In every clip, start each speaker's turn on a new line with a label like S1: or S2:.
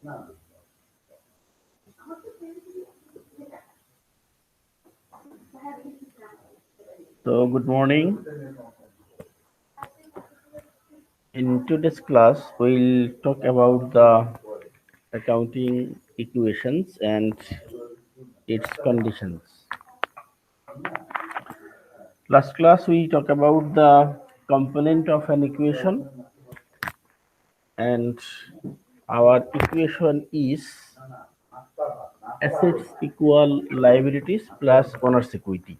S1: So, good morning. In today's class, we'll talk about the accounting equations and its conditions. Last class, we talked about the component of an equation, and our equation is assets equal liabilities plus owner's equity.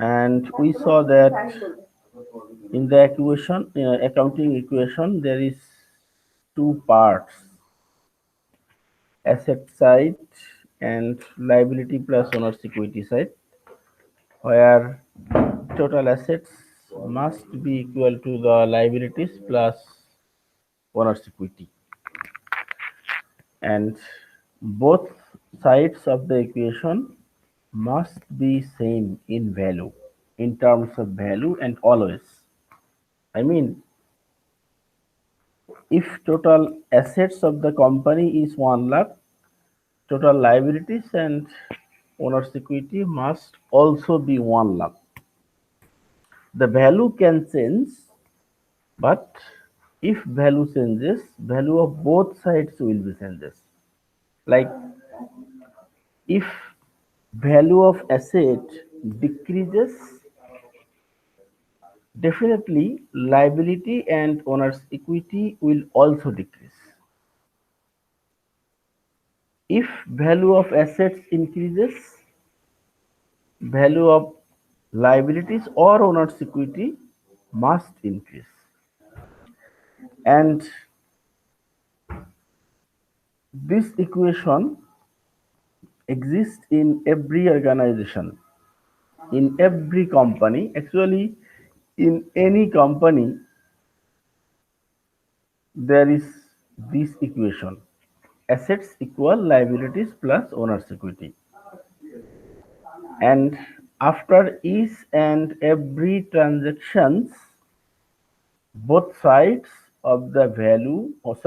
S1: And we saw that in the equation, accounting equation, there is two parts: asset side and liability plus owner's equity side, where total assets must be equal to the liabilities plus owner's equity, and both sides of the equation must be same in value, in terms of value, and always. I mean, if total assets of the company is 1 lakh, total liabilities and owner's equity must also be 1 lakh. The value can change, but if value changes, value of both sides will be changes. Like if value of asset decreases, definitely liability and owner's equity will also decrease. If value of assets increases, value of liabilities or owner's equity must increase. And this equation exists in every organization, in every company. Actually, in any company, there is this equation: assets equal liabilities plus owner's equity. And after each and every transactions, both sides of the value, both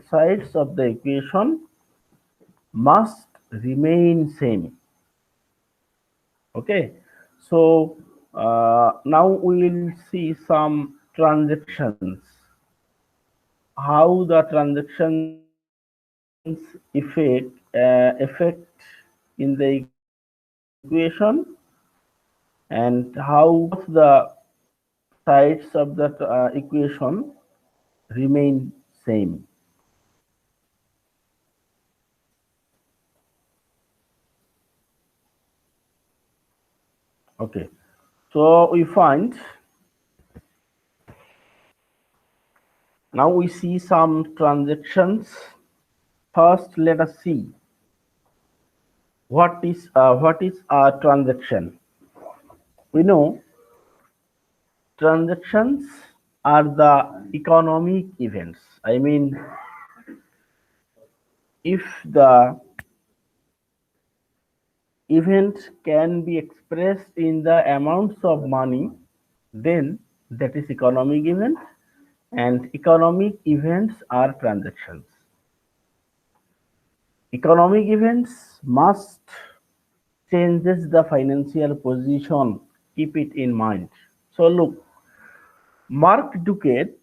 S1: sides of the equation must remain same. Okay, so now we will see some transactions, how the transactions affect in the equation, and how both the sides of that equation remain same. Okay, so we find, now we see some transactions. First, let us see what is a transaction. We know transactions are the economic events. I mean, if the event can be expressed in the amounts of money, then that is economic event, and economic events are transactions. Economic events must changes the financial position. Keep it in mind. So look, Mark Duquette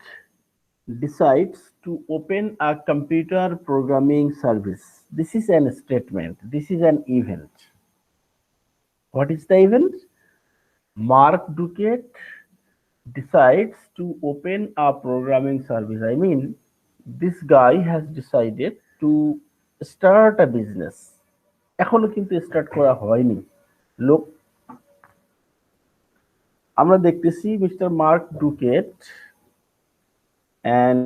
S1: decides to open a computer programming service. This is an statement. This is an event. What is the event? Mark Duquette decides to open a programming service. I mean, this guy has decided to start a business. এখনো কিন্তু start করা হয়নি। লোক, আমরা দেখতেছি mister mark Duckett, and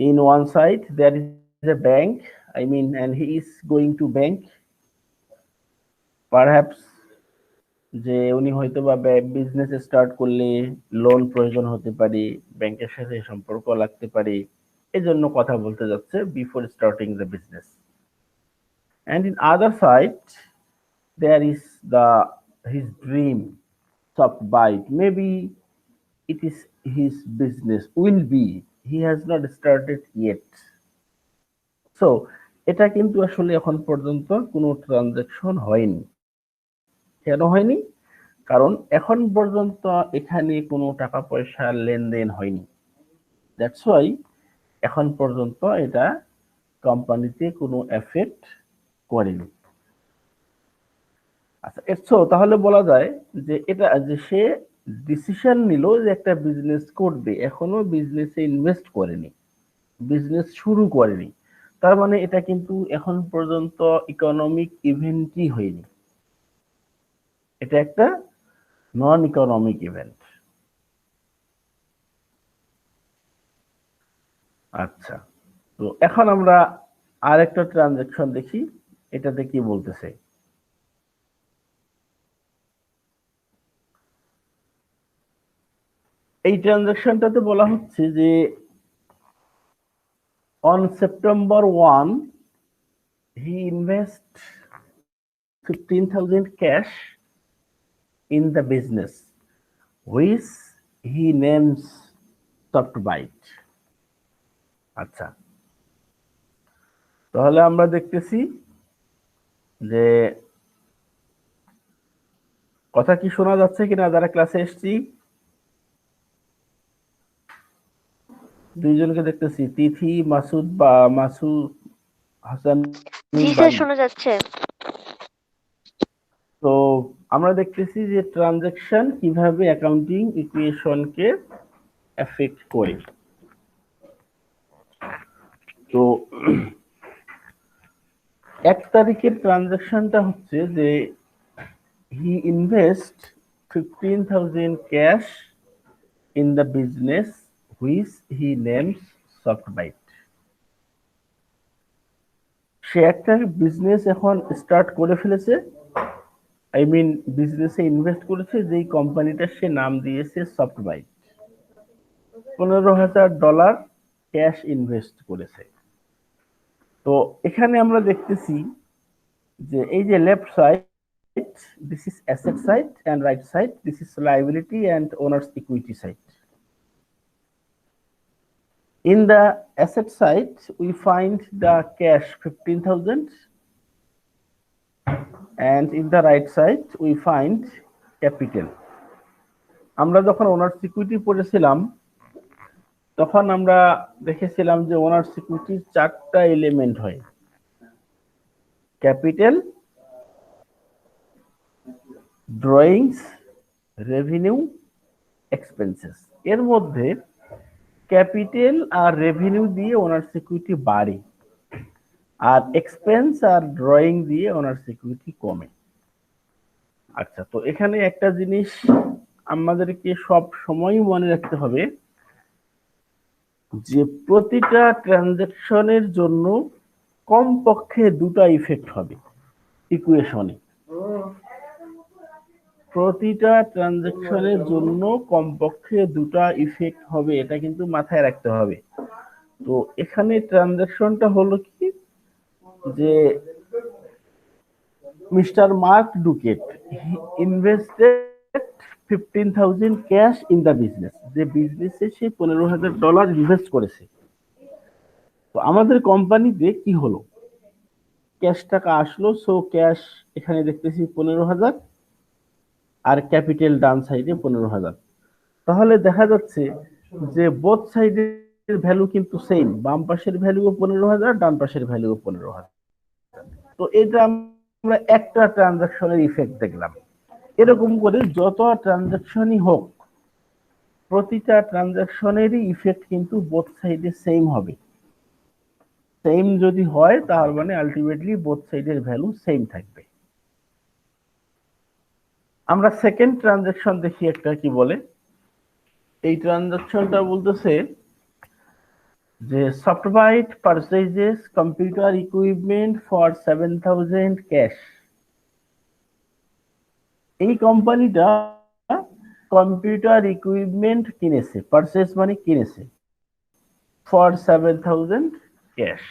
S1: in one side there is a bank. I mean, and he is going to bank. Perhaps যে উনি হয়তো বা বিজনেস স্টার্ট করলে লোন প্রয়োজন হতে পারে, ব্যাংকের সাথে সম্পর্ক লাগতে পারে, এজন্য কথা বলতে যাচ্ছে before starting the business. And in other side there is his dream, soft bite. Maybe it is his business will be he has not started yet. So এটা কিন্তু আসলে এখন পর্যন্ত কোনো ট্রানজাকশন হয়নি। কেন হয়নি? কারণ এখন পর্যন্ত এখানে কোনো টাকা পয়সার লেনদেন হয়নি। দ্যাটস ওয়াই এখন পর্যন্ত এটা কোম্পানিতে কোনো এফেক্ট করেনি। আচ্ছা, সো তাহলে বলা যায় যে এটা যে সে ডিসিশন নিল যে একটা বিজনেস করবে, এখনো বিজনেসে ইনভেস্ট করেনি, বিজনেস শুরু করেনি, তার মানে এটা কিন্তু এখন পর্যন্ত ইকোনমিক ইভেন্টই হয়নি, এটা একটা নন ইকোনমিক ইভেন্ট। আচ্ছা, তো এখন আমরা আরেকটা ট্রানজাকশন দেখি, এটাতে কি বলতেছে। এই ট্রানজাকশনটাতে বলা হচ্ছে যে on September 1 he invests 15,000 cash in the business which he names SoftBite। আচ্ছা, তাহলে আমরা দেখতেছি যে কথা কি শোনা যাচ্ছে কিনা যারা ক্লাসে এসেছি? দুইজনকে দেখতেছি, তিথি, মাসুদ বা মাসুদ হাসান।
S2: জি স্যার, শোনা যাচ্ছে।
S1: তো আমরা দেখতেছি যে ট্রানজাকশন কিভাবে অ্যাকাউন্টিং ইকুয়েশনকে এফেক্ট করে। তো 1 তারিখের ট্রানজাকশনটা হচ্ছে যে he invest 15,000 cash in the business which he names Softbyte. সে একটা বিজনেস এখন স্টার্ট করে ফেলেছে, আই মিন বিজনেসে ইনভেস্ট করেছে, যেই কোম্পানিটা সে নাম দিয়েছে সফটবাইট। $15,000 ক্যাশ ইনভেস্ট করেছে। তো এখানে আমরা দেখতেছি যে এই যে left side, this is asset side, and right side, this is liability and owner's equity side. In the asset side we find the cash 15,000, and in the right side we find capital. আমরা যখন owners equity পড়েছিলাম তখন আমরা দেখেছিলাম যে owners ইকুইটির 4টা element হয়, capital, drawings, revenue, expenses. এর মধ্যে ক্যাপিটাল আর রেভিনিউ দিয়ে ওনার সিকিউরিটি বাড়ে, আর এক্সপেন্স আর ড্রয়িং দিয়ে ওনার সিকিউরিটি কমে। আচ্ছা, তো এখানে একটা জিনিস আমাদেরকে সব সময় মনে রাখতে হবে যে প্রতিটা ট্রানজাকশনের জন্য কমপক্ষে 2টা ইফেক্ট হবে ইকুয়েশনে। প্রতিটা ট্রানজাকশনের জন্য কমপক্ষে 2টা ইফেক্ট হবে, এটা কিন্তু মাথায় রাখতে হবে। তো এখানে ট্রানজাকশনটা হলো কি যে mister mark Duckett invested 15,000 cash in the business, যে বিজনেসে সে $15,000 ইনভেস্ট করেছে। তো আমাদের কোম্পানিতে কি হলো, ক্যাশ টাকা আসলো, সো ক্যাশ এখানে দেখতেছি 15,000 আর ক্যাপিটাল ডান সাইডে 15,000। তাহলে দেখা যাচ্ছে যে বোথ সাইডের ভ্যালু কিন্তু সেম, বাম পাশের ভ্যালু 15,000, ডান পাশের ভ্যালু 15,000। তো এটা আমরা একটা ট্রানজাকশনের ইফেক্ট দেখলাম। এরকম করে যত ট্রানজাকশনই হোক প্রতিটা ট্রানজাকশনেরই ইফেক্ট কিন্তু বোথ সাইডে সেম হবে। সেম যদি হয় তার মানে আলটিমেটলি বোথ সাইডের ভ্যালু সেম থাকবে। আমরা সেকেন্ড ট্রানজাকশন দেখি একটা কি বলে। এই ট্রানজাকশনটা বলতেছে যে সফটবাইট পারচেজেস কম্পিউটার ইকুইপমেন্ট ফর 7,000 ক্যাশ। এই কোম্পানিটা কম্পিউটার ইকুইপমেন্ট কিনেছে, পারচেজ মানে কিনেছে, ফর 7,000 ক্যাশ,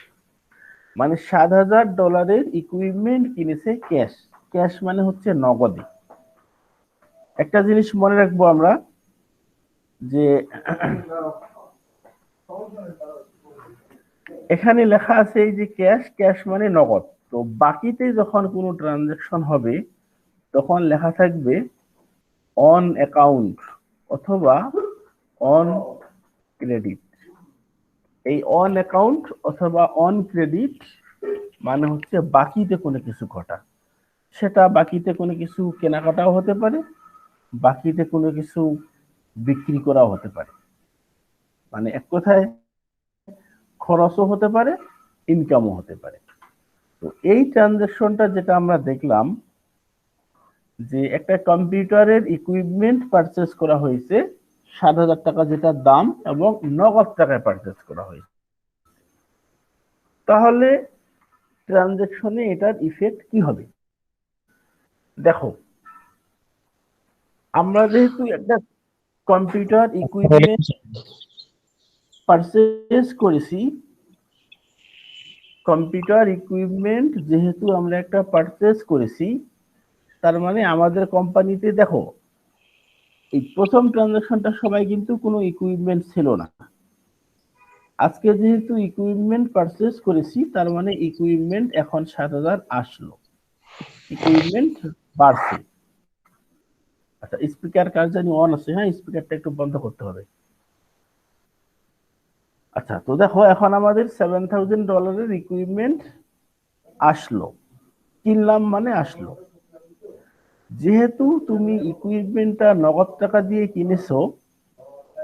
S1: মানে $7,000 ইকুইপমেন্ট কিনেছে ক্যাশ। ক্যাশ মানে হচ্ছে নগদে। একটা জিনিস মনে রাখবো আমরা যে এখানে লেখা আছে এই যে ক্যাশ, ক্যাশ মানে নগদ। তো বাকিতে যখন কোনো ট্রানজাকশন হবে তখন লেখা থাকবে অন অ্যাকাউন্ট অথবা অন ক্রেডিট। এই অন অ্যাকাউন্ট অথবা অন ক্রেডিট মানে হচ্ছে বাকিতে কোনো কিছু ঘটা। সেটা বাকিতে কোনো কিছু কেনাকাটাও হতে পারে, বাকিতে কোনো কিছু বিক্রি করাও হতে পারে। মানে এক কথায় খরচও হতে পারে, ইনকামও হতে পারে। তো এই ট্রানজাকশনটা যেটা আমরা দেখলাম যে একটা কম্পিউটারের ইকুইপমেন্ট পারচেজ করা হয়েছে 7,000 টাকা যেটা দাম, এবং নগদ টাকায় পারচেজ করা হয়েছে। তাহলে ট্রানজাকশনে এটার ইফেক্ট কি হবে? দেখো, আমরা যেহেতু একটা কম্পিউটার ইকুইপমেন্ট পারচেজ করেছি, কম্পিউটার ইকুইপমেন্ট যেহেতু আমরা একটা পারচেজ করেছি, তার মানে আমাদের কোম্পানিতে দেখো এই প্রথম ট্রানজাকশনটা সবাই কিন্তু কোনো ইকুইপমেন্ট ছিল না। আজকে যেহেতু ইকুইপমেন্ট পারচেজ করেছি, তার মানে ইকুইপমেন্ট এখন 7,000 আসলো, ইকুইপমেন্ট বাড়ছে। আচ্ছা, স্পিকার কার জানি অন আছে, হ্যাঁ স্পিকারটা একটু বন্ধ করতে হবে। আচ্ছা, তো দেখো এখন আমাদের $7,000 ইকুইপমেন্ট আসলো, কিনলাম মানে আসলো। যেহেতু তুমি ইকুইপমেন্টটা নগদ টাকা দিয়ে কিনেছো,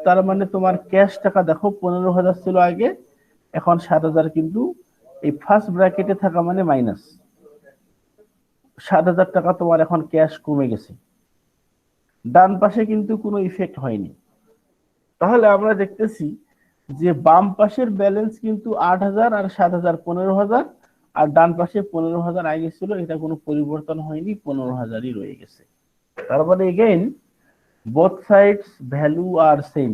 S1: তার মানে তোমার ক্যাশ টাকা দেখো 15,000 ছিল আগে, এখন 7,000, কিন্তু এই ফার্স্ট ব্র্যাকেটে থাকা মানে মাইনাস 7,000 টাকা তোমার এখন ক্যাশ কমে গেছে। ডান পাশে কিন্তু কোনো ইফেক্ট হয়নি। তাহলে আমরা দেখতেছি যে বাম পাশের ব্যালেন্স কিন্তু 8,000 আর 7,000 15,000, আর ডান পাশে 15,000 আগে ছিল, এটা কোনো পরিবর্তন হয়নি, 15,000ই রয়ে গেছে। তার মানে এগেইন বোথ সাইডস ভ্যালু আর সেম।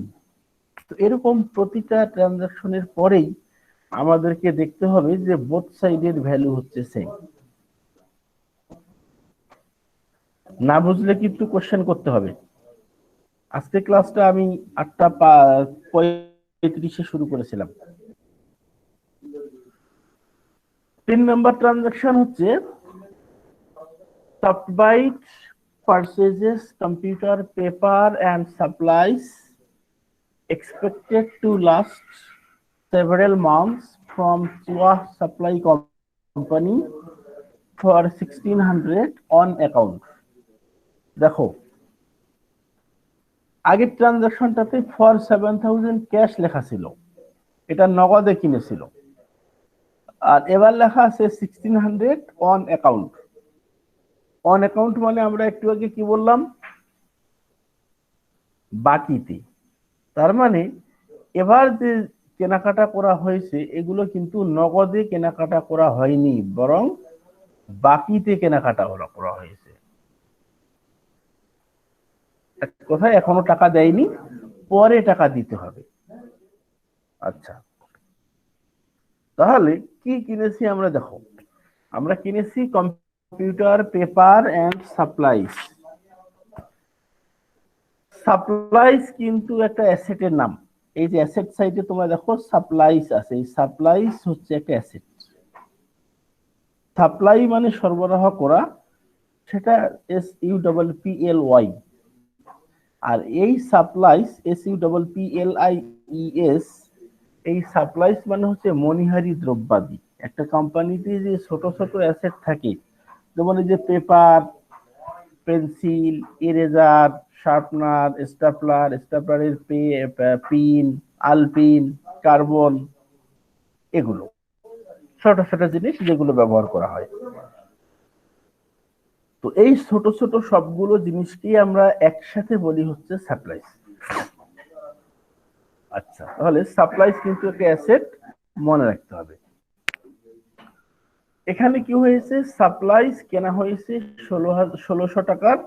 S1: তো এরকম প্রতিটা ট্রানজাকশনের পরেই আমাদেরকে দেখতে হবে যে বোথ সাইডের ভ্যালু হচ্ছে সেম। না বুঝলে কিন্তু কোশ্চেন করতে হবে। আজকে ক্লাসটা আমি 8:35 শুরু করেছিলাম। 3 নম্বর ট্রানজাকশন হচ্ছে Softbyte purchases computer paper and supplies expected to last several months from Chua Supply Company for 1,600 on account. দেখো, আগের ট্রানজাকশনটাতে ফর 7,000 ক্যাশ লেখা ছিল, এটা নগদে কিনেছিল। আর এবার লেখা আছে 1,600 অন অ্যাকাউন্ট। অন অ্যাকাউন্ট মানে আমরা একটু আগে কি বললাম, বাকিতে। তার মানে এবার যে কেনাকাটা করা হয়েছে এগুলো কিন্তু নগদে কেনাকাটা করা হয়নি, বরং বাকিতে কেনাকাটা করা হয়েছে। এক কথায় এখনো টাকা দেয়নি, পরে টাকা দিতে হবে। আচ্ছা, তাহলে কি কিনেছি আমরা? দেখো, আমরা কিনেছি computer paper and supplies. Supplies কিন্তু একটা অ্যাসেটের নাম। এই যে অ্যাসেট সাইডে তোমরা দেখো সাপ্লাইস আছে, এই সাপ্লাইস হচ্ছে একটা অ্যাসেট। সাপ্লাই মানে সরবরাহ করা, সেটা SUPPLY। আর এই সাপ্লাইস SUPPLIES, এই সাপ্লাইস মানে হচ্ছে মনিহারি দ্রব্যাদি। একটা কোম্পানিতে যে ছোট ছোট অ্যাসেট থাকে, যেমন এই যে paper, pencil, eraser, sharpener, stapler, স্টাপলারের পিন, আলপিন, কার্বন, এগুলো ছোট ছোট জিনিস যেগুলো ব্যবহার করা হয়। তো এই ছোট ছোট সবগুলো জিনিসকে আমরা একসাথে বলি হচ্ছে সাপ্লাইস। আচ্ছা, তাহলে সাপ্লাইস কিন্তু একটা অ্যাসেট, মনে রাখতে হবে। এখানে কি হয়েছে, সাপ্লাইস কেনা হয়েছে 1600 টাকার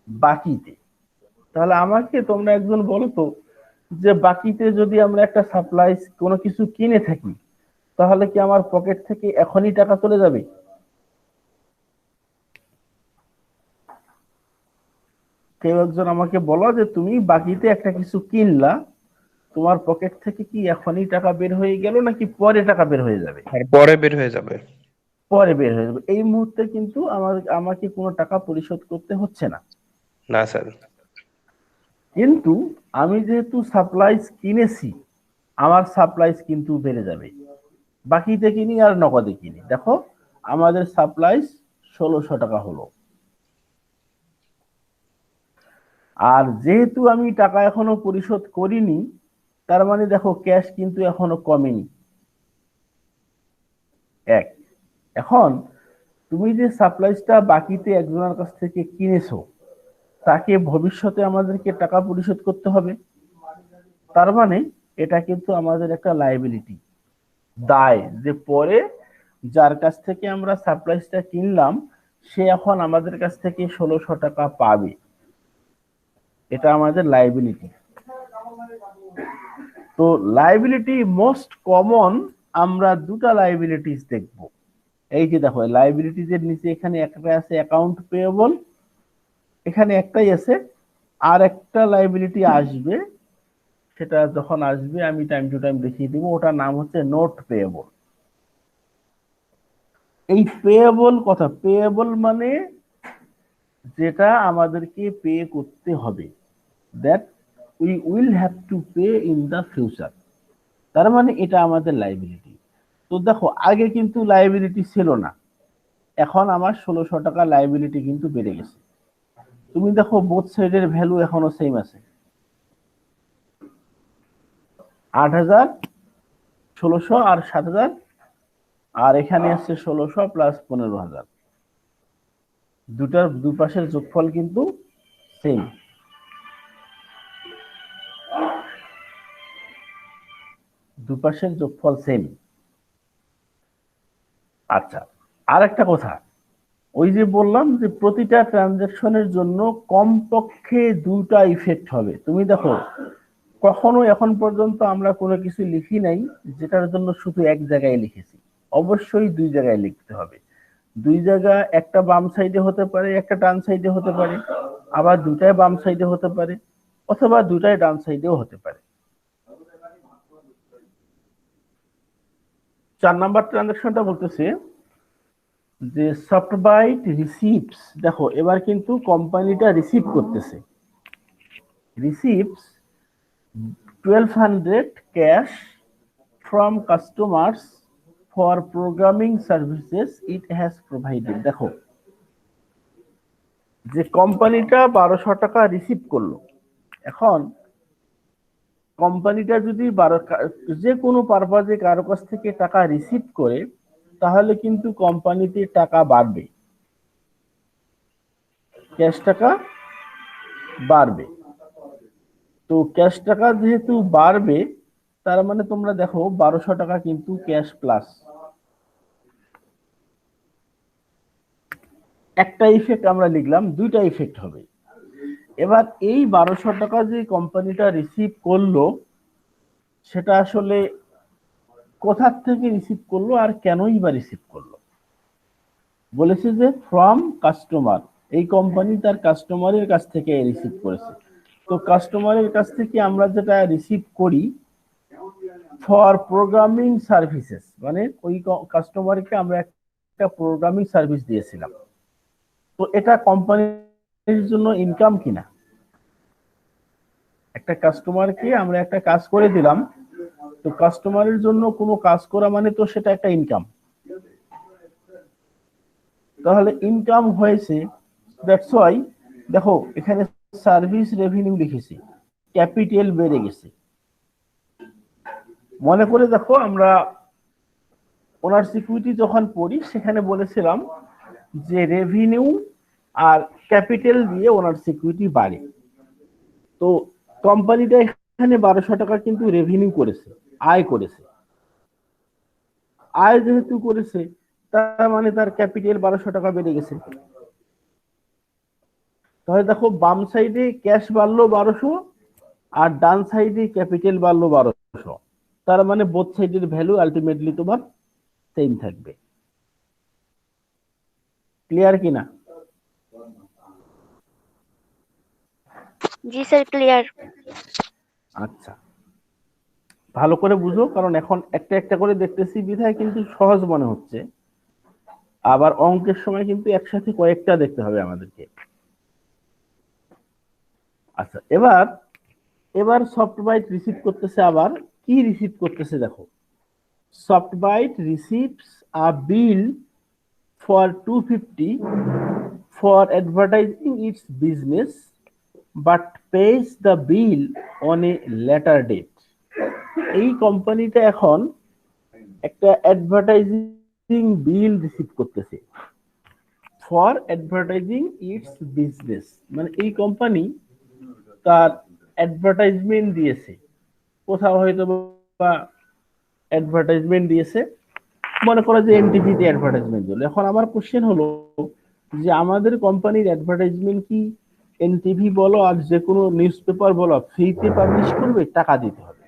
S1: বাকিতে। তাহলে আমাকে তোমরা একজন বলো তো, যে বাকিতে যদি আমরা একটা সাপ্লাইস কোনো কিছু কিনে থাকি, তাহলে কি আমার পকেট থেকে এখনই টাকা চলে যাবে? কেউ একজন আমাকে বলো যে তুমি বাকিতে একটা কিছু কিনলা, তোমার পকেট থেকে কি এখনই টাকা বের হয়ে গেল নাকি পরে টাকা বের হয়ে যাবে?
S3: আর পরে বের হয়ে যাবে।
S1: পরে বের হয়ে যাবে। এই মুহূর্তে কিন্তু আমাকে কোনো টাকা পরিশোধ করতে হচ্ছে না।
S3: না স্যার।
S1: কিন্তু আমি যেহেতু সাপ্লাইজ কিনেছি, আমার সাপ্লাইজ কিন্তু বেড়ে যাবে। বাকিতে কিনি আর নগদে কিনি, দেখো আমাদের সাপ্লাইজ 1600 টাকা হলো। আর যেহেতু আমি টাকা এখনো পরিশোধ করিনি, তার মানে দেখো ক্যাশ কিন্তু এখনো কমেনি। এক, এখন তুমি যে সাপ্লাইজটা বাকিতে একজনের কাছ থেকে কিনেছো, তাকে ভবিষ্যতে আমাদেরকে টাকা পরিশোধ করতে হবে। তার মানে এটা কিন্তু আমাদের একটা লায়াবিলিটি, দায়, যে পরে যার কাছ থেকে আমরা সাপ্লাইজটা কিনলাম সে এখন আমাদের কাছ থেকে 1600 টাকা পাবে। এটা আমাদের লায়াবিলিটি। তো লায়াবিলিটি মোস্ট কমন আমরা দুটা লায়াবিলিটিস দেখব। এই যে দেখো লায়াবিলিটিজের নিচে এখানে একটা আছে অ্যাকাউন্ট পেয়েবল, এখানে একটাই আছে। আর একটা লায়াবিলিটি আসবে, সেটা যখন আসবে আমি টাইম টু টাইম দেখিয়ে দিব, ওটার নাম হচ্ছে নোট পেয়েবল। এই পেয়েবল কথা, পেয়েবল মানে যেটা আমাদেরকে পে করতে হবে, that we will have to pay in the future. তার মানে এটা আমাদের লায়াবিলিটি। তো দেখো আগে কিন্তু লায়াবিলিটি ছিল না, এখন আমার 1600 টাকা লায়াবিলিটি কিন্তু বেড়ে গেছে। তুমি দেখো বোথ সাইডের ভ্যালু এখনো সেম আছে, 8000, 1600 আর 7000, আর এখানে আছে 1600 প্লাস 15000। দুটার দুপাশের যোগফল কিন্তু সেম। দুপাশের যোগফল সেম। আচ্ছা, আর একটা কথা, ওই যে বললাম যে প্রতিটা ট্রানজাকশনের জন্য কমপক্ষে দুটা ইফেক্ট হবে। তুমি দেখো কখনো এখন পর্যন্ত আমরা কোনো কিছু লিখি নাই যেটার জন্য শুধু এক জায়গায় লিখেছি, অবশ্যই দুই জায়গায় লিখতে হবে। দুই জায়গা, একটা বাম সাইডে হতে পারে, একটা ডান সাইডে হতে পারে, আবার দুটাই বাম সাইডে হতে পারে, অথবা দুটাই ডান সাইডেও হতে পারে। 4 নাম্বার ট্রানজাকশনটা বলতেছে যে সফটবাইট রিসিভস, দেখো এবার কিন্তু কোম্পানিটা রিসিভ করতেছে, receives 1200 cash from customers for programming services it has provided. দেখো যে কোম্পানিটা 1200 টাকা রিসিভ করলো, এখন কোম্পানিটা যদি যে কোনো পারপাজে কারো কাছ থেকে টাকা রিসিভ করে, তাহলে কিন্তু কোম্পানিতে টাকা বাড়বে, ক্যাশ টাকা বাড়বে। তো ক্যাশ টাকা যেহেতু বাড়বে, তার মানে তোমরা দেখো 1200 টাকা কিন্তু ক্যাশ প্লাস। একটা ইফেক্ট আমরা লিখলাম, দুইটা ইফেক্ট হবে। এবার এই 1200 টাকা যে কোম্পানিটা রিসিভ করলো, সেটা আসলে কোথা থেকে রিসিভ করলো আর কেনই বা রিসিভ করলো? বলেছে যে ফ্রম কাস্টমার, এই কোম্পানি তার কাস্টমারের কাছ থেকে রিসিভ করেছে। তো কাস্টমারের কাছ থেকে আমরা যেটা রিসিভ করি ফর প্রোগ্রামিং সার্ভিসেস, মানে ওই কাস্টমারকে আমরা একটা প্রোগ্রামিং সার্ভিস দিয়েছিলাম। তো এটা কোম্পানির জন্য ইনকাম কিনা? একটা কাস্টমারকে আমরা একটা কাজ করে দিলাম, তো কাস্টমারের জন্য কোনো কাজ করা মানে তো সেটা একটা ইনকাম। তাহলে ইনকাম হয়েছে, দ্যাটস ওয়াই দেখো এখানে সার্ভিস রেভিনিউ লিখেছি, ক্যাপিটাল বেড়ে গেছে। মনে করে দেখো আমরা ওনার সিকিউরিটি যখন পড়ি, সেখানে বলেছিলাম যে রেভিনিউ আর ক্যাপিটাল দিয়ে ওনার সিকিউরিটি বাড়ে। তো কোম্পানিটা এখানে 1200 টাকা কিন্তু রেভিনিউ করেছে, আয় করেছে। আয় যেহেতু করেছে, তার মানে তার ক্যাপিটাল 1200 টাকা বেড়ে গেছে। তাহলে দেখো বাম সাইডে ক্যাশ বাড়লো 1200, আর ডান সাইডে ক্যাপিটাল বাড়লো 1200। তার মানে বোথ সাইডের ভ্যালু আলটিমেটলি তোমার সেম থাকবে। ক্লিয়ার কিনা?
S2: জি স্যার, ক্লিয়ার।
S1: আচ্ছা, ভালো করে বুঝো, কারণ এখন একটা একটা করে দেখতেছি বিধায় কিন্তু সহজ মনে হচ্ছে, আবার অঙ্কের সময় কিন্তু একসাথে কয়েকটা দেখতে হবে আমাদেরকে। আচ্ছা, এবার এবার সফটবাইট রিসিভ করতেছে, আবার কি রিসিভ করতেছে দেখো। Softbyte receives a bill for 250 for advertising its business but pays the bill on a later date. এই কোম্পানিটা এখন একটা অ্যাডভার্টাইজিং বিল রিসিভ করতেছে ফর অ্যাডভার্টাইজিং ইটস বিজনেস, মানে এই কোম্পানি তার অ্যাডভার্টাইজমেন্ট দিয়েছে কোথাও, হয়তো বা অ্যাডভার্টাইজমেন্ট দিয়েছে, মনে করো যে এনটিভিতে অ্যাডভার্টাইজমেন্ট দিল। এখন আমার কোশ্চেন হলো যে আমাদের কোম্পানির অ্যাডভার্টাইজমেন্ট কি এনটিভি বলো আর যে কোনো নিউজ পেপার বলো ফ্রিতে পাবলিশ করবে? টাকা দিতে হবে।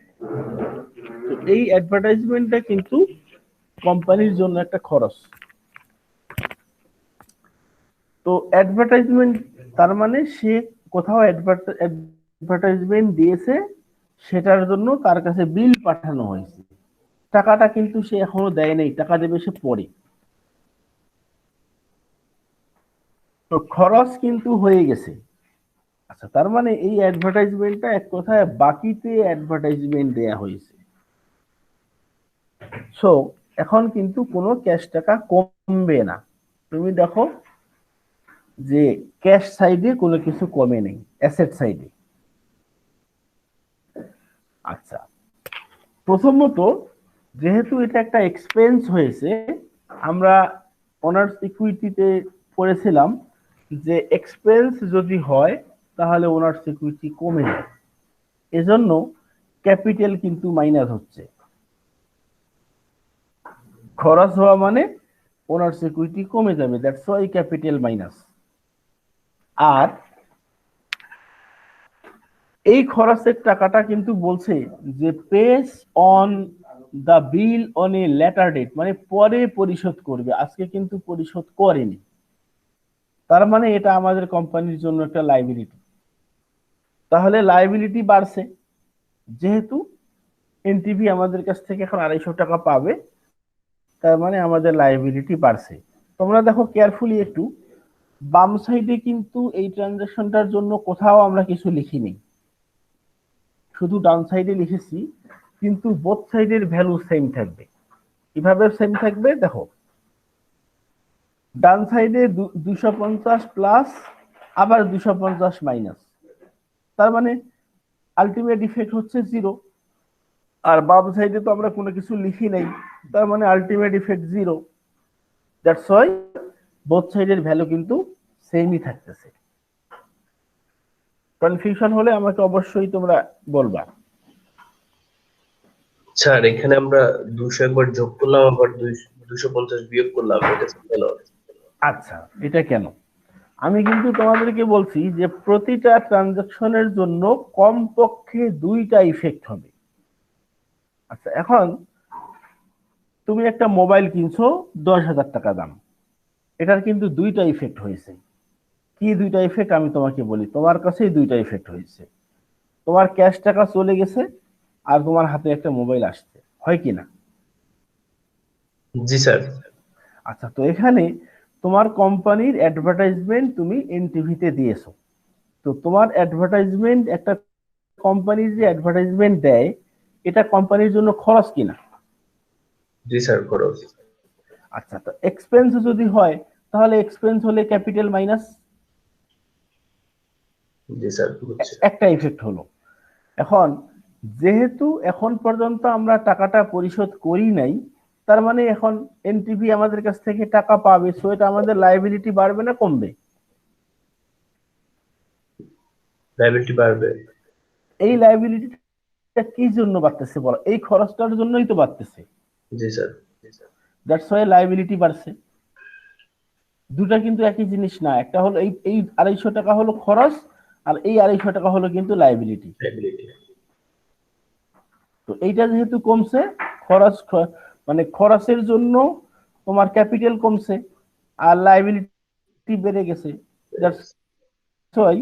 S1: তো এই অ্যাডভার্টাইজমেন্টটা কিন্তু কোম্পানির জন্য একটা খরচ। তো অ্যাডভার্টাইজমেন্ট তার মানে সে কোথাও অ্যাডভার্টাইজমেন্ট দিয়েছে, সেটার জন্য তার কাছে বিল পাঠানো হয়েছে, টাকাটা কিন্তু সে এখনো দেয় নাই, টাকা দেবে সে পরে। তো খরচ কিন্তু হয়ে গেছে। আচ্ছা, তার মানে এই অ্যাডভার্টাইজমেন্টটা এক কথায় বাকিতে অ্যাডভার্টাইজমেন্ট দেয়া হয়েছে। সো এখন কিন্তু কোনো ক্যাশ টাকা কমবে না। তুমি দেখো যে ক্যাশ সাইডে কোনো কিছু কমে নেই, অ্যাসেট সাইডে। আচ্ছা, প্রথমত যেহেতু এটা একটা এক্সপেন্স হয়েছে, আমরা অনার্স ইকুইটিতে পড়েছিলাম যে এক্সপেন্স যদি হয় তাহলে ওনার্স ইকুইটি কমে যায়, এজন্য ক্যাপিটাল কিন্তু মাইনাস হচ্ছে। খরচ হওয়া মানে ওনার্স ইকুইটি কমে যাবে, দ্যাটস ওয়াই ক্যাপিটাল মাইনাস। আর এই খরচের টাকাটা কিন্তু বলছে যে pays on the bill on a later date, মানে পরে পরিশোধ করবে, আজকে কিন্তু পরিশোধ করেনি। তার মানে এটা আমাদের কোম্পানির জন্য একটা লাইবিলিটি। তাহলে লাইবিলিটি বাড়ছে, যেহেতু এনটিভি আমাদের কাছ থেকে এখন 250 টাকা পাবে, তার মানে আমাদের লাইবিলিটি বাড়ছে। তোমরা দেখো কেয়ারফুলি একটু, বাম সাইডে কিন্তু এই ট্রানজাকশনটার জন্য কোথাও আমরা কিছু লিখিনি, শুধু ডান সাইডে লিখেছি, কিন্তু বোথ সাইডের ভ্যালু সেম থাকবে। কিভাবে সেম থাকবে দেখো, ডান সাইডে 250 প্লাস আবার 250 মাইনাস, তার মানে আলটিমেট ইফেক্ট হচ্ছে 0। আর বাম সাইডে তো আমরা কোনো কিছু লিখি নাই, তার মানে ultimate effect 0। That's why both সাইডের ভ্যালু কিন্তু সেমই থাকতেছে। কনফিউশন হলে আমাকে অবশ্যই তোমরা বলবা।
S4: স্যার এখানে আমরা 200 একবার যোগ করলাম, আবার 250 বিয়োগ করলাম, এটা কেন?
S1: আচ্ছা, এটা কেন, আমি কিন্তু তোমাদেরকে বলছি যে প্রতিটা ট্রানজাকশনের জন্য কমপক্ষে 2টা ইফেক্ট হবে। আচ্ছা, এখন তুমি একটা মোবাইল কিনছো 10,000 টাকা দাম, এটার কিন্তু 2টা ইফেক্ট হয়েছে। কি 2টা ইফেক্ট আমি তোমাকে বলি, তোমার কাছেই 2টা ইফেক্ট হয়েছে, তোমার ক্যাশ টাকা চলে গেছে আর তোমার হাতে একটা মোবাইল আসছে, হয় কি না?
S4: জি স্যার।
S1: আচ্ছা, তো এখানে তোমার কোম্পানির অ্যাডভার্টাইজমেন্ট তুমি এনটিভিতে দিয়েছো, তো তোমার অ্যাডভার্টাইজমেন্ট, একটা কোম্পানি যে অ্যাডভার্টাইজমেন্ট দেয় এটা কোম্পানির জন্য খরচ কিনা?
S4: জি স্যার, খরচ।
S1: আচ্ছা, তো এক্সপেন্স যদি হয় তাহলে এক্সপেন্স হলে ক্যাপিটাল মাইনাস।
S4: জি স্যার, বুঝছি।
S1: একটা ইফেক্ট হলো। এখন যেহেতু এখন পর্যন্ত আমরা টাকাটা পরিশোধ করি নাই, তার মানে এখন এনটিভি আমাদের কাছ থেকে টাকা পাবে, সো এটা আমাদের লায়াবিলিটি বাড়বে না কমবে?
S4: লায়াবিলিটি বাড়বে।
S1: এই লায়াবিলিটিটা কি জন্য বাড়তেছে বলো, এই খরচটার জন্যই তো বাড়তেছে।
S4: জি স্যার।
S1: দ্যাটস ওয়াই লায়াবিলিটি বাড়ছে। দুটা কিন্তু একই জিনিস না, একটা হলো এই এই 250 টাকা হলো খরচ, আর এই 250 টাকা হলো কিন্তু লায়াবিলিটি।
S4: লায়াবিলিটি।
S1: তো এইটা যেহেতু কমছে, খরচ মানে খরচের জন্য তোমার ক্যাপিটাল কমছে আর লায়াবিলিটি বেড়ে গেছে, দ্যাটস ওয়াই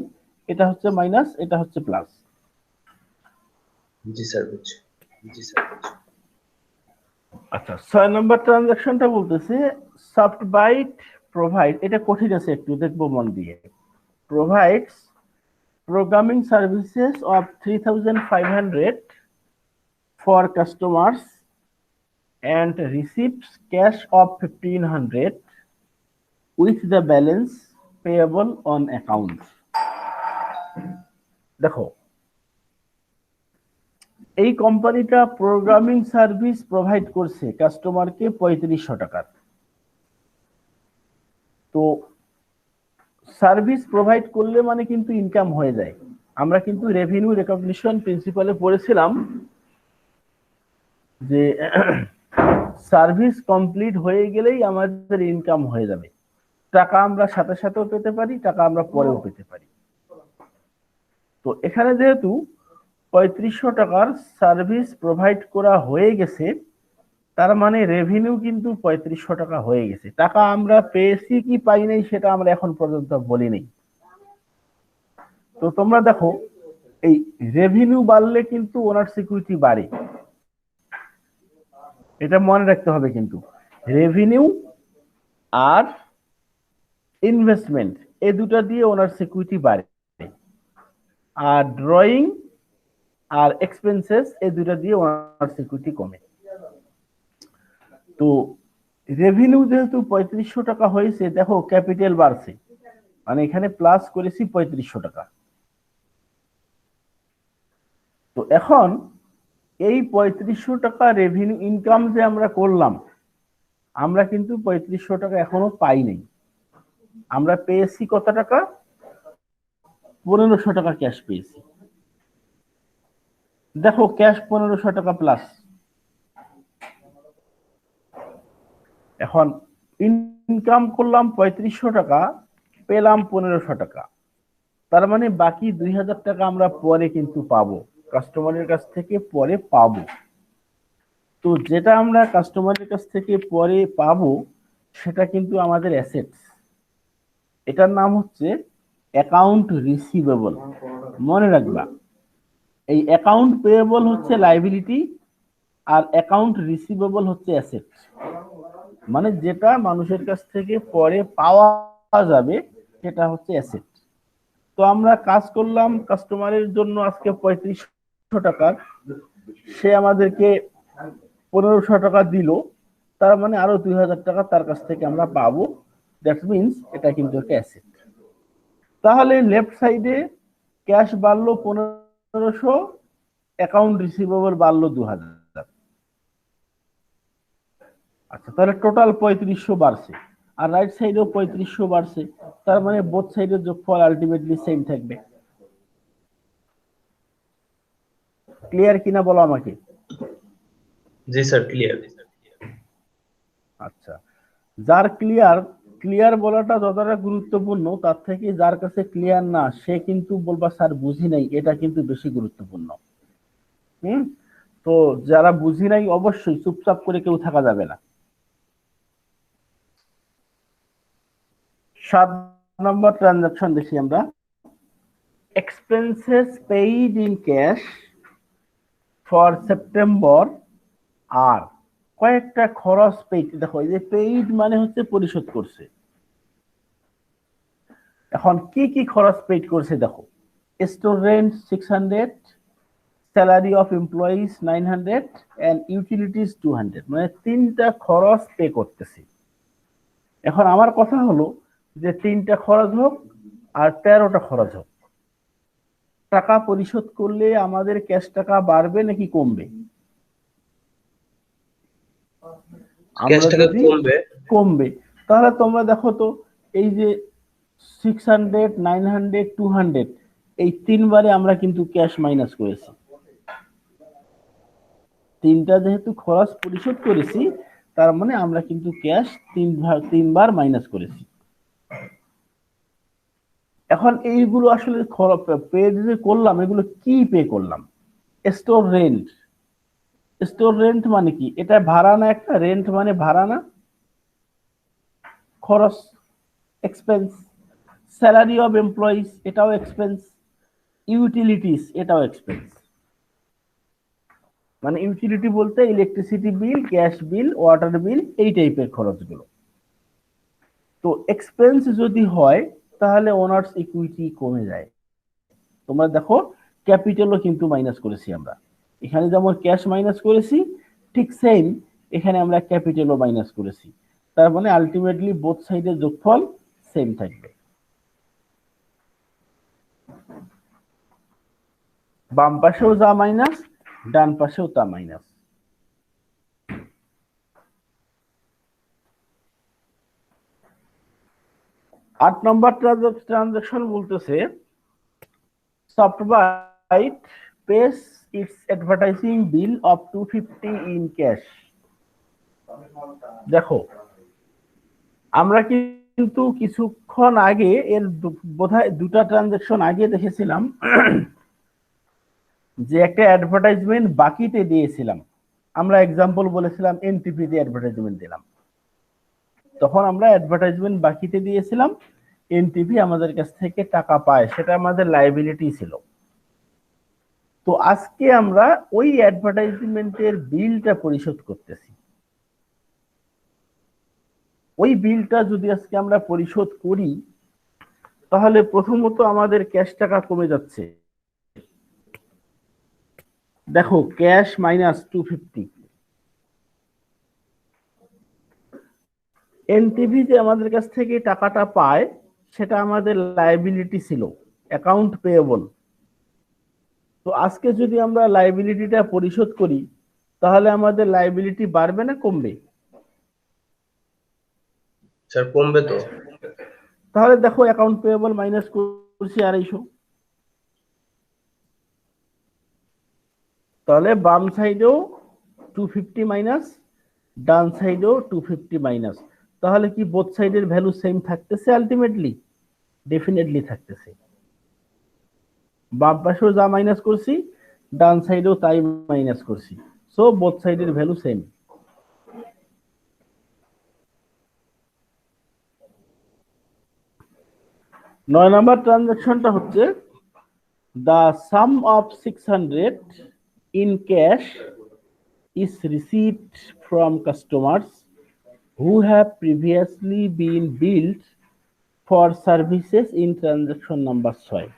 S1: এটা হচ্ছে মাইনাস, এটা হচ্ছে প্লাস।
S4: জি স্যার, বুঝছি। জি স্যার।
S1: আচ্ছা 6 নম্বর ট্রানজাকশনটা বলতেছে সফটবাইট প্রোভাইড, এটা কঠিন আছে একটু, দেখবো মন দিয়ে। Provides programming services of 3,500 for customers and receives cash of 1,500 with the balance payable on account. দেখো এই কোম্পানিটা প্রোগ্রামিং সার্ভিস প্রোভাইড করছে কাস্টমারকে 3500 টাকার। তো সার্ভিস প্রোভাইড করলে মানে কিন্তু ইনকাম হয়ে যায়। আমরা কিন্তু রেভিনিউ রেকগনিশন প্রিন্সিপালে পড়েছিলাম যে সার্ভিস কমপ্লিট হয়ে গেলেই আমাদের ইনকাম হয়ে যাবে। টাকা আমরা সাথে সাথেও পেতে পারি, টাকা আমরা পরেও পেতে পারি। তো এখানে যেহেতু 3500 টাকার সার্ভিস প্রোভাইড করা হয়ে গেছে, তার মানে রেভিনিউ কিন্তু 3500 টাকা হয়ে গেছে। টাকা আমরা পেয়েছি কি পাই নাই সেটা আমরা এখন পর্যন্ত বলি নাই। তো তোমরা দেখো এই রেভিনিউ বাড়লে কিন্তু ওনার সিকিউরিটি বাড়ে, এটা মনে রাখতে হবে। কিন্তু রেভিনিউ আর ইনভেস্টমেন্ট এই দুটা দিয়ে ওনার সিকিউরিটি বাড়ে, আর ড্রয়িং আর এক্সপেন্সেস এই দুটা দিয়ে ওনার সিকিউরিটি কমে। তো রেভিনিউ যেহেতু 3500 টাকা হয়েছে, দেখো ক্যাপিটাল বাড়ছে, মানে এখানে প্লাস করেছি 3500 টাকা। তো এখন এই 3500 টাকা রেভিনিউ ইনকাম যে আমরা করলাম, আমরা কিন্তু 3500 টাকা এখনো পাই নাই। আমরা পেয়েছি কত টাকা? 1500 টাকা ক্যাশ পেয়েছি। দেখো ক্যাশ 1500 টাকা প্লাস। এখন ইনকাম করলাম 3500 টাকা, পেলাম 1500 টাকা, তার মানে বাকি 2000 টাকা আমরা পরে কিন্তু পাবো, কাস্টমারের কাছ থেকে পরে পাবো। তো যেটা আমরা কাস্টমারের কাছ থেকে পরে পাবো সেটা কিন্তু আমাদের অ্যাসেটস, এটার নাম হচ্ছে অ্যাকাউন্ট রিসিভেবল। মনে রাখবা এই অ্যাকাউন্ট পেয়েবল হচ্ছে লাইবিলিটি আর অ্যাকাউন্ট রিসিভেবল হচ্ছে অ্যাসেট, মানে যেটা মানুষের কাছ থেকে পরে পাওয়া যাবে সেটা হচ্ছে অ্যাসেট। তো আমরা কাজ করলাম কাস্টমারের জন্য আজকে 3500 টাকার, সে আমাদেরকে 1500 টাকা দিল, তার মানে আরো 2000 টাকা তার কাছ থেকে আমরা পাবো। দ্যাট মিনস এটা কিন্তু একটা অ্যাসেট। তাহলে লেফট সাইডে ক্যাশ বাড়লো 1500, অ্যাকাউন্ট রিসিভেবল বাড়লো 2000। আচ্ছা তাহলে টোটাল 3500 বাড়ছে, আর রাইট সাইডেও 3500 বাড়ছে, তার মানে বোথ সাইডের যোগফল আলটিমেটলি সেম থাকবে। ক্লিয়ার কিনা বলো আমাকে?
S4: জি স্যার ক্লিয়ার।
S1: আচ্ছা, যার ক্লিয়ার বলাটা যতটা গুরুত্বপূর্ণ, তার থেকে যার কাছে ক্লিয়ার না সে কিন্তু বলবা স্যার বুঝি নাই, এটা কিন্তু বেশি গুরুত্বপূর্ণ। তো যারা বুঝি নাই অবশ্যই চুপচাপ করে কেউ থাকা যাবে না। 7 নম্বর ট্রানজাকশন দেখি আমরা, expenses paid in cash for September. আর কয়েকটা খরচ পেইড, দেখো এই যে পেইড মানে হচ্ছে পরিশোধ করছে। এখন কি কি খরচ পেইড করছে দেখো, store rent 600, salary of employees 900 and utilities 200, মানে 3টা খরচ পে করতেছি। এখন আমার কথা হলো যে 3টা খরচ হোক আর 13টা খরচ হোক, টাকা পরিশোধ করলে আমাদের ক্যাশ টাকা বাড়বে নাকি কমবে?
S4: ক্যাশ টাকা কমবে।
S1: কমবে। তাহলে তোমরা দেখো তো এই যে 600, 900, 200 এই 3বারে আমরা কিন্তু ক্যাশ মাইনাস করেছি। 3টা যেহেতু খরচ পরিশোধ করেছি, তার মানে আমরা কিন্তু ক্যাশ 3বার মাইনাস করেছি। এখন এইগুলো আসলে পে যে করলাম, এগুলো কি পে করলাম? Store rent. স্টোর রেন্ট মানে কি? এটা ভাড়া না, একটা রেন্ট মানে ভাড়া না, খরচ, এক্সপেন্স। স্যালারি অফ এমপ্লয়িজ এটাও এক্সপেন্স, ইউটিলিটিস এটাও এক্সপেন্স। মানে ইউটিলিটি বলতে electricity bill, gas bill, water বিল, এই টাইপের খরচগুলো। তো এক্সপেন্স যদি হয় তাহলে ওনার্স ইকুইটি কমে যায়। তোমরা দেখো ক্যাপিটালও কিন্তু মাইনাস করেছি আমরা, এখানে যেমন ক্যাশ মাইনাস করেছি ঠিক সেম এখানে আমরা ক্যাপিটালও মাইনাস করেছি। তার মানে আলটিমেটলি বোথ সাইডের যোগফল সেম থাকবে। বাম পাশেও যা মাইনাস, ডান পাশেও তা মাইনাস। আট নম্বর ট্রানজাকশন বলতেছে Softbyte pays its advertising bill of 250 in cash. দেখো আমরা কিন্তু কিছুক্ষণ আগে এর বোধহয় দুটা ট্রানজাকশন আগে দেখেছিলাম যে একটা অ্যাডভার্টাইজমেন্ট বাকিতে দিয়েছিলাম, আমরা এক্সাম্পল বলেছিলাম এনটিপি দিয়ে অ্যাডভার্টাইজমেন্ট দিলাম, তখন আমরা অ্যাডভার্টাইজমেন্ট বাকিতে দিয়েছিলাম, এনটিপি আমাদের কাছ থেকে টাকা পায়, সেটা আমাদের লাইবিলিটি ছিল। তো আজকে আমরা ওই অ্যাডভার্টাইজমেন্টের বিলটা পরিশোধ করতেছি। ওই বিলটা যদি আজকে আমরা পরিশোধ করি তাহলে প্রথমত আমাদের ক্যাশ টাকা কমে যাচ্ছে। দেখো ক্যাশ মাইনাস 250, এনটিভি যে আমাদের কাছ থেকে টাকাটা পায় সেটা আমাদের লাইবিলিটি ছিল, অ্যাকাউন্ট পেয়েবল। তো আজকে যদি আমরা লাইবিলিটিটা পরিশোধ করি তাহলে আমাদের লাইবিলিটি বাড়বে না কমবে?
S4: স্যার কমবে তো।
S1: তাহলে দেখো অ্যাকাউন্ট পেয়েবল মাইনাস করছি 250, তাহলে বাম সাইডেও 250 মাইনাস, ডান সাইডেও 250 মাইনাস। তাহলে কি বোথ সাইডের ভ্যালু সেম থাকতেছে? আলটিমেটলি ডেফিনেটলি থাকতেছে। বাম পাশেও যা মাইনাস করছি ডান সাইডেও তাই মাইনাস করছি, সো বোথ সাইডের ভ্যালু সেম। নয় নম্বর ট্রানজাকশনটা হচ্ছে the sum of 600 in cash is received from customers who have previously been billed for services in transaction number 6।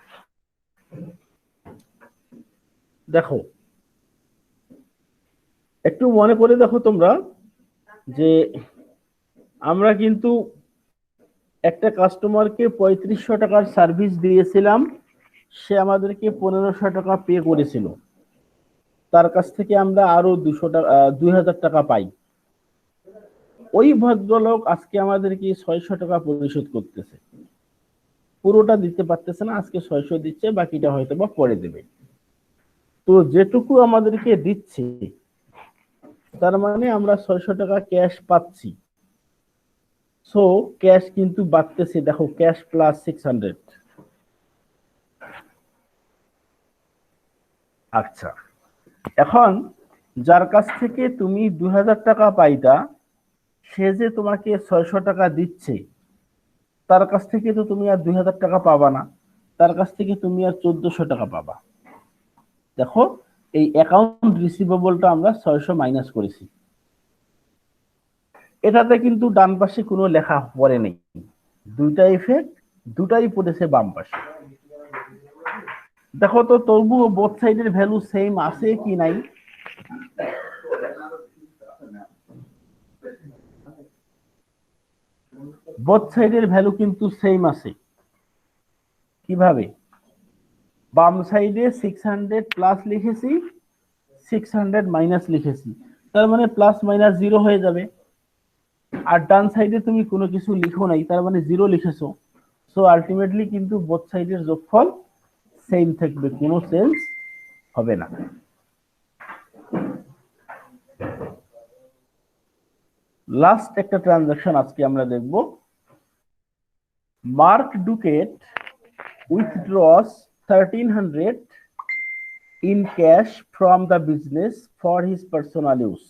S1: দেখো একটু মনে করে দেখো তোমরা যে আমরা কিন্তু একটা কাস্টমারকে 3500 টাকার সার্ভিস দিয়েছিলাম, সে আমাদেরকে 1500 টাকা পে করেছিল, তার কাছ থেকে আমরা আরো 200 টাকা 2000 টাকা পাই। ওই ভদ্রলোক আজকে আমাদেরকে 600 টাকা পরিশোধ করতেছে, পুরোটা দিতে পারতেছে না, আজকে 600 দিচ্ছে, বাকিটা হয়তো বা পরে দেবে। তো যেটুকু আমাদেরকে দিচ্ছে তার মানে আমরা 600 টাকা ক্যাশ পাচ্ছি, সো ক্যাশ কিন্তু বাড়তেছে। দেখো ক্যাশ প্লাস 600। আচ্ছা, এখন যার কাছ থেকে তুমি 2000 টাকা পাইতা সে যে তোমাকে 600 টাকা দিচ্ছে, তার কাছ থেকে তো তুমি আর 2000 টাকা পাবা না, তার কাছ থেকে তুমি আর 1400 টাকা পাবা। দেখো এই অ্যাকাউন্ট রিসিভেবলটা আমরা 600 মাইনাস করেছি, এটাতে কিন্তু ডান পাশে কোনো লেখা পড়ে নেই, দুইটা ইফেক্ট দুটাই পড়েছে বাম পাশে। দেখো তো তবুও বোথ সাইডের ভ্যালু সেম আছে কি নাই? বোথ সাইডের ভ্যালু কিন্তু সেম আছে। কিভাবে? বাম সাইডে 600 প্লাস লিখেছি, 600 মাইনাস লিখেছি, তার মানে প্লাস মাইনাস 0 হয়ে যাবে। আর ডান সাইডে তুমি কোনো কিছু লিখো নাই, তার মানে 0 লিখেছো, সো আলটিমেটলি কিন্তু বোথ সাইডের যোগফল সেম থাকবে, কোনো চেঞ্জ হবে না। লাস্ট একটা ট্রানজাকশন আজকে আমরা দেখব। Mark Duckett withdraws 1300 in cash from the business for his personal use।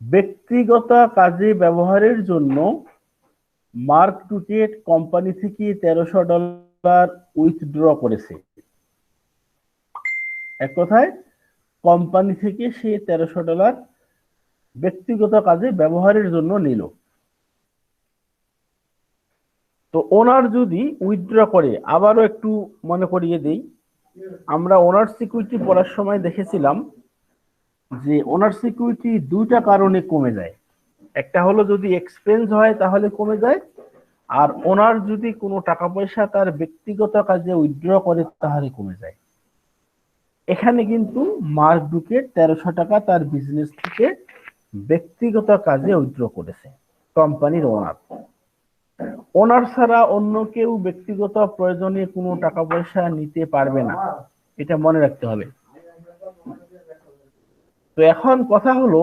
S1: ব্যক্তিগত কাজে ব্যবহারের জন্য মার্ক ডুকেট কোম্পানি থেকে $1300 উইথড্র করেছে। এক কথায় কোম্পানি থেকে সে $1300 ব্যক্তিগত কাজে ব্যবহারের জন্য নিল। তো ওনার যদি উইথড্র করে, আবারও একটু মনে করিয়ে দেই, আমরা ওনার সিকিউরিটি পড়ার সময় দেখেছিলাম যে ওনার সিকিউরিটি দুইটা কারণে কমে যায়। একটা হলো যদি এক্সপেন্স হয় তাহলে কমে যায়, আর ওনার যদি কোনো টাকা পয়সা তার ব্যক্তিগত কাজে উইথড্র করে তাহলে কমে যায়। এখানে কিন্তু মার্ক ডুকেট $1300 তার বিজনেস থেকে ব্যক্তিগত কাজে উইথড্র করেছে। কোম্পানির ওনার ছাড়া অন্য কেউ ব্যক্তিগত প্রয়োজনে কোনো টাকা পয়সা নিতে পারবে না, এটা মনে রাখতে হবে। তো এখন কথা হলো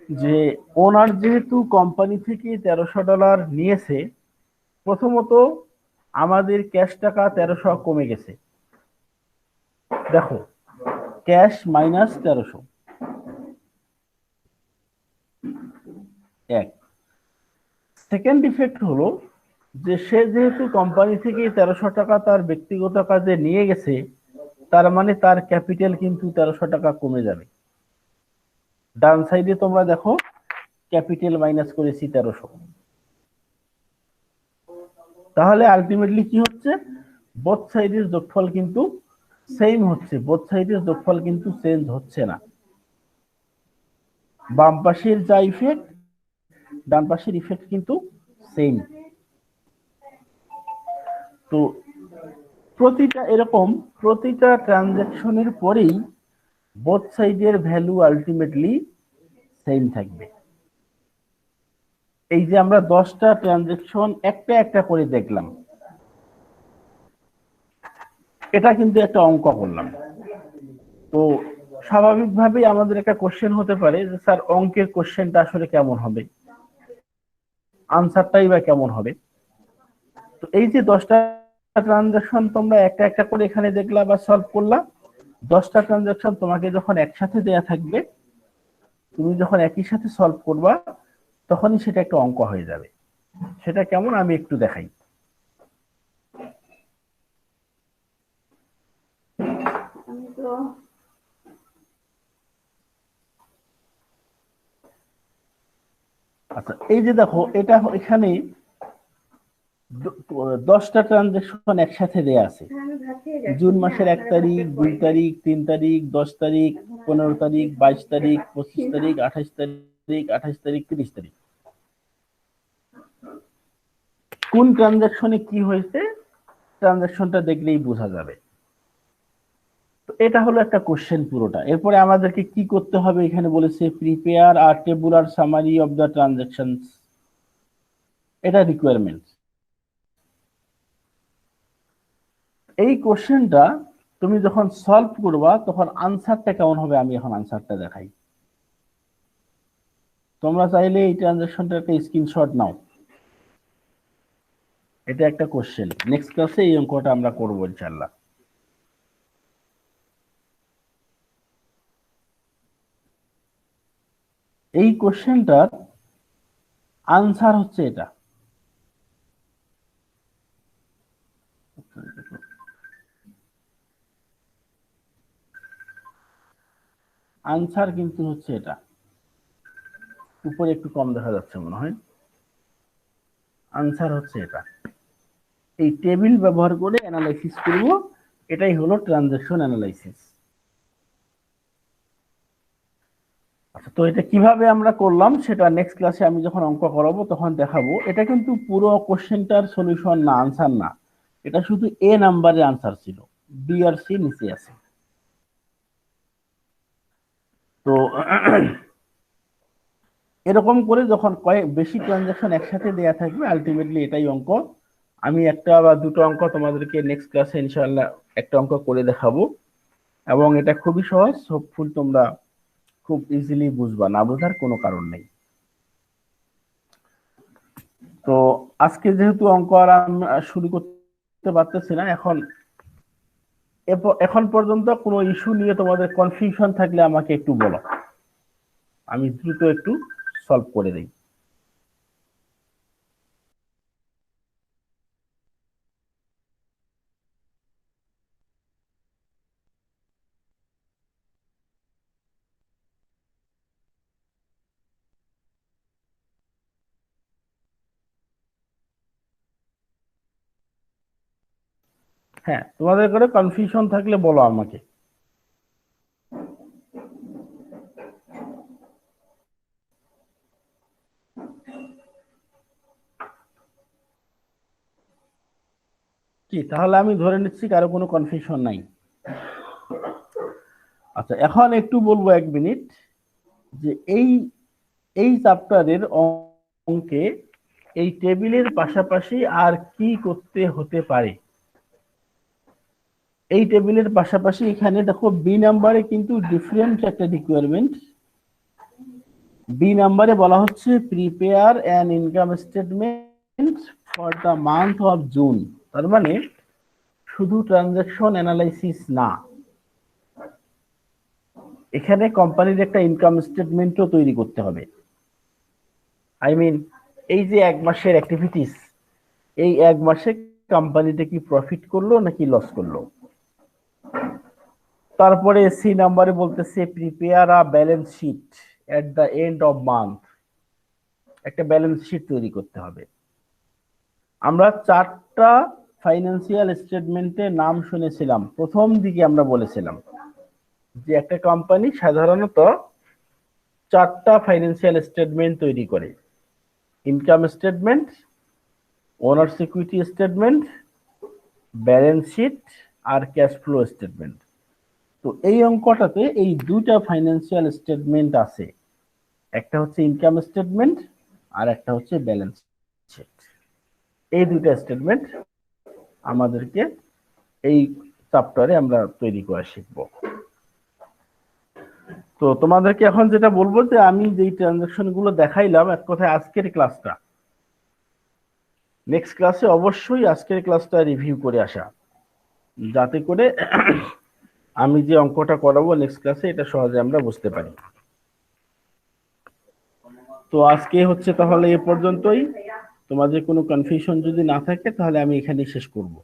S1: যে ওনার যেহেতু কোম্পানি থেকে $1300 নিয়েছে, প্রথমত আমাদের ক্যাশ টাকা 1300 কমে গেছে। দেখো, ক্যাশ মাইনাস 1300, এক। সেকেন্ড ইফেক্ট হলো যে সে যেহেতু কোম্পানি থেকে $1300 তার ব্যক্তিগত কাজে নিয়ে গেছে, তার মানে তার ক্যাপিটাল কিন্তু $1300 কমে যাবে। ডান সাইডে তোমরা দেখো ক্যাপিটাল মাইনাস করেছি 1300। তাহলে আলটিমেটলি কি হচ্ছে, বোথ সাইডের যোগফল কিন্তু সেম হচ্ছে, বোথ সাইডের যোগফল কিন্তু চেঞ্জ হচ্ছে না। বাম পাশের যা ইফেক্ট, ডান পাশের ইফেক্ট কিন্তু সেম। তো প্রতিটা ট্রানজাকশনের পরেই বোথ সাইডের ভ্যালু আলটিমেটলি সেম থাকবে। এই যে আমরা 10টা ট্রানজাকশন একটা একটা করে দেখলাম, এটা কিন্তু একটা অঙ্ক করলাম। তো স্বাভাবিকভাবেই আমাদের একটা কোশ্চেন হতে পারে যে স্যার অঙ্কের কোশ্চেনটা আসলে কেমন হবে, আনসারটাই বা কেমন হবে। তো এই যে 10টা ট্রানজাকশন তোমরা একটা একটা করে এখানে দেখলা বা সলভ করলা, 10টা ট্রানজাকশন তোমাকে যখন একসাথে দেয়া থাকবে, তুমি যখন একই সাথে সলভ করবা, তখনই সেটা একটা অঙ্ক হয়ে যাবে। সেটা কেমন আমি একটু দেখাই। আচ্ছা, এই যে দেখো, এটা এখানে 10টা ট্রানজাকশন একসাথে দেয়া আছে। জুন মাসের 1 তারিখ, 2 তারিখ, 3 তারিখ, 10 তারিখ, 15 তারিখ, 22 তারিখ, 25 তারিখ, 28 তারিখ, 28 তারিখ, 30 তারিখ। কোন ট্রানজাকশনে কি হয়েছে ট্রানজাকশনটা দেখলেই বোঝা যাবে। তো এটা হলো একটা কোশ্চেন পুরোটা। এরপরে আমাদেরকে কি করতে হবে, এখানে বলেছে prepare a tabular summary of the transactions, এটা রিকোয়ারমেন্ট। এই কোশ্চেনটা তুমি যখন সলভ করবা তখন আনসারটা কেমন হবে আমি এখন আনসারটা দেখাই। তোমরা চাইলে এই ট্রানজাকশনটা একটা স্ক্রিনশট নাও, এটা একটা কোশ্চেন। নেক্সট ক্লাসে এই অঙ্কটা আমরা করবো ইনশাআল্লাহ। এই কোশ্চেনটার আনসার হচ্ছে এটা। আনসার কিন্তু হচ্ছে এটা, উপরে একটু কম দেখা যাচ্ছে মনে হয়। আনসার হচ্ছে এটা। এই টেবিল ব্যবহার করে অ্যানালাইসিস করব, এটাই হলো ট্রানজাকশন অ্যানালাইসিস। আচ্ছা, তো এটা কিভাবে আমরা করলাম সেটা নেক্সট ক্লাসে আমি যখন অঙ্ক করাবো তখন দেখাবো। এটা কিন্তু পুরো কোশ্চেনটার সলিউশন না, আনসার না, এটা শুধু এ নাম্বারের আনসার ছিল, বি আর সি নিচে আছে। তো এরকম করে যখন বেশি ট্রানজাকশন একসাথে দেয়া থাকবে, আলটিমেটলি এটাই অঙ্ক। আমি একটা বা দুটো অঙ্ক তোমাদেরকে নেক্সট ক্লাসে ইনশাআল্লাহ একটা অঙ্ক করে দেখাবো, এবং এটা খুবই সহজ, হোপফুল তোমরা খুব ইজিলি বুঝবা, না বোঝার কোনো কারণ নেই। তো আজকে যেহেতু অঙ্ক আর শুরু করতে পারতেছি না, এখন পর্যন্ত কোনো ইস্যু নিয়ে তোমাদের কনফিউশন থাকলে আমাকে একটু বলো, আমি দ্রুত একটু সলভ করে দিই। হ্যাঁ, তোমাদের করে কনফিউশন থাকলে বলো আমাকে। কি তাহলে আমি ধরে নিচ্ছি কারো কোনো কনফিউশন নাই। আচ্ছা, এখন একটু বলবো 1 মিনিট যে এই চ্যাপ্টারের অঙ্কে এই টেবিলের পাশাপাশি আর কি করতে হতে পারে। এই টেবিলের পাশাপাশি এখানে দেখো বি নাম্বারে কিন্তু ডিফারেন্ট একটা রিকোয়ারমেন্ট। বি নাম্বারে বলা হচ্ছে prepare an income statement for the month of June. তার মানে শুধু ট্রানজাকশন অ্যানালাইসিস না, এখানে কোম্পানির একটা ইনকাম স্টেটমেন্টও তৈরি করতে হবে। আই মিন এই যে 1 মাসের অ্যাক্টিভিটিস, এই 1 মাসে কোম্পানিটা কি প্রফিট করলো নাকি লস করলো। তারপরে সি নাম্বারে বলতেছে prepare a balance sheet at the end of month. একটা ব্যালেন্স শিট তৈরি করতে হবে। আমরা 4টা ফাইন্যান্সিয়াল স্টেটমেন্টের নাম শুনেছিলাম, প্রথম দিকে আমরা বলেছিলাম যে একটা কোম্পানি সাধারণত 4টা ফাইন্যান্সিয়াল স্টেটমেন্ট তৈরি করে, income statement, owner's equity statement, balance sheet আর ক্যাশ ফ্লো স্টেটমেন্ট। তো এই অঙ্কটাতে এই 2টা ফাইন্যান্সিয়াল স্টেটমেন্ট আছে, একটা হচ্ছে ইনকাম স্টেটমেন্ট আর একটা হচ্ছে ব্যালেন্স শিট। এই 2টা স্টেটমেন্ট আমাদেরকে এই চ্যাপ্টারে আমরা তৈরি করা শিখব। তো তোমাদেরকে এখন যেটা বলবো যে আমি যেই ট্রানজাকশন গুলো দেখাইলাম, এক কথায় আজকের ক্লাসটা, নেক্সট ক্লাসে অবশ্যই আজকের ক্লাসটা রিভিউ করে আসা, যাতে করে আমি যে অঙ্কটা করাবো নেক্সট ক্লাসে এটা সহজে আমরা বুঝতে পারি। তো আজকে হচ্ছে তাহলে এ পর্যন্তই। তোমাদের কোনো কনফিউশন যদি না থাকে তাহলে আমি এখানেই শেষ করব।